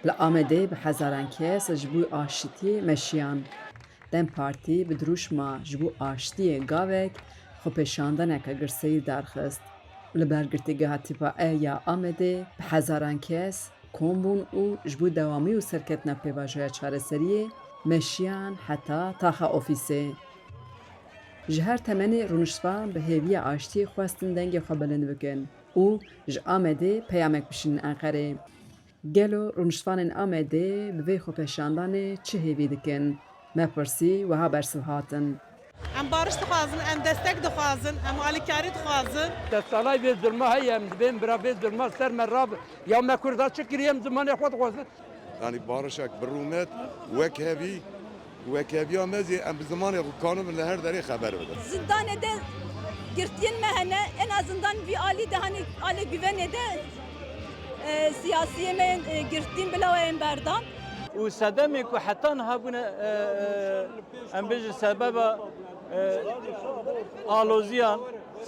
Li Amedê bi hezaran kes ji bo aşitiyê meşiyan. Dem Partî bi dirûşma ji bo aşitiyê gavek xwepêşandaneke girseyî derxist. Li ber girtîgeha Tîpa E ya Amedê bi hezaran kes kom bûn û ji bo dewamî û serketina pêvajoya çareseriyê meşiyan heta taxa ofîsê. Ji her temenê rûniştvan bi hêviya aşitiyê xwestin dengê xwe bilind bikin û ji Amedê peyamek bişînin Enqereyê. Gelo rûniştvanên Amedê bi vê xwepêşandanê çi hêvî dikin? Me pirsî wiha bersiv hatin. Em barış dixwazin, em destek dixwazin, em alîkarî dixwazin. Destsalay vê zilma heye em dibên bira vê zilma ser me rab ya me Kurda çi kiriye em zimanê xwe dixwazin. Yani barışak bir rûmet wek heviya mezî em bi zimanê kanûn li her derê xeber bidin. Zindanede girtiyen mehene en azından bir ali de hani ale güvenede siyasiye men girtiyen bila en berdan. و صدمه که حتی هبونه ام بیش سبب آلوزیان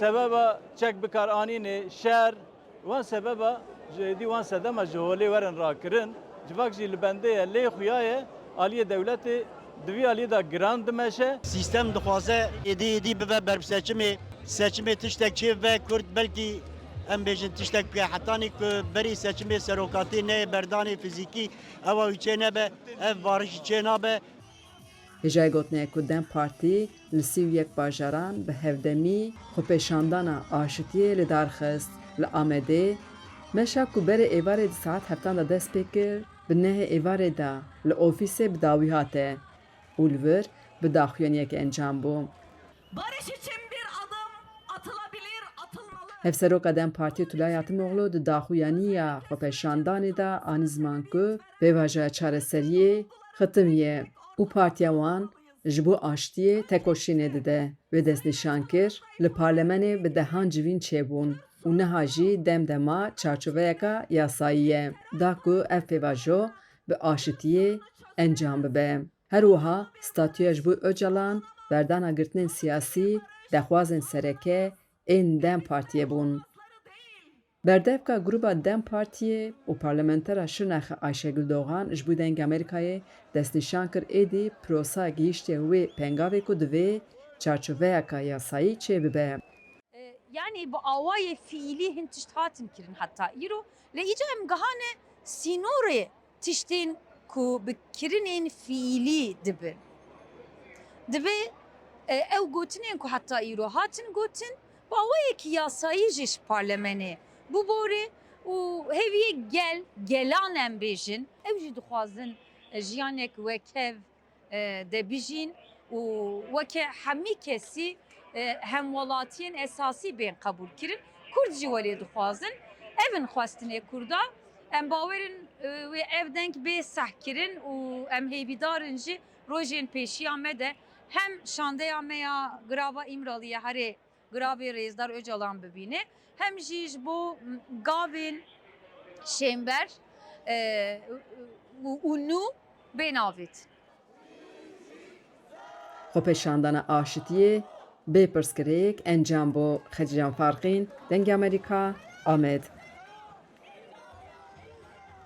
سبب چک بکار آنینه شهر وان سبب جدی وان صدم جهولی ورن را کرن جواک جی لبنده لی خویای عالی دولت دوی عالی دا گراند مشه سیستم دخوازه ایدی به برب seçimi tiştek çi ve Kürt belki em bêjin tiştek bike hetانî ku berî seçimê serokatî neyê berdanê fizîkî ewa wî çê nebe ev barişî çê nabe. Hêjayê gotinê ku Dem Partî li sî û yek bajaran bi hevdemî xwepêşandana aşitiyê li darxist. Li Amedê meşa ku berê êvarê di saet heftan da dest pê kir bi nehê êvarê da li ofîsê bi dawî hate û li vir bi daxuyaniyek encam bû. Barış için bir adım atılabilir, atılmalı. Hevseroka Dem Partî Tülay Hatimoğlu di daxuyaniya xwepêşandanê da anî ziman ku pêvajoya çareseriyê xitimiye û partiya wan ji bo aşitiyê tekoşînê dide wê destnîşan kir li parlemenê bi dehan civîn çêbûn û niha jî demdema çarçoveyeka yasayî ye da ku ev pêvajo bi aşitiyê encam bibe. Her wiha statûya ji bo Öcalan berdana girtinên siyasî dexwazên sereke ên Dem Partiyê bûn. Berdevka grupa Dem Partiyê û parlamentera Şirnexê Ayşegül Doğan ji bo dengê Amerîkayê destnîşan kir êdî pirosa gihîştê wê pengavê ku divê çarçoveyeka yasayî çê bibe. Yani bu avayê fiilî hin tişt hatin kirin hatta îro le îca em gihane sînorê tiştên ku bi kirinên fiilî dibin. Divê ew gotinên ku hatta îro hatin gotin bu awayekî yasayî jî ji parlemenê bu borê û hêviye gelan em bêjin ew jî dixwazin jiyanek wekev de bijîn û weke hemî kesî hemwelatiyên esasî bên qebûl kirin Kurd jî welê dixwazin evin xwestinê Kurda em bawerin wê ev deng bê sehkirin û em hêvîdarin jî rojên pêşiya me de hem şandeya me ya grava İmralı'ya herê gravê Rêzdar Öcalan bibîne hem jî ji bo gavên şêmber û nû bên avêt. Xwepêşandana aşitiyê bê pirskirêk encam bû. Xeciyan Farqîn, Dengê Amerîka, Amed.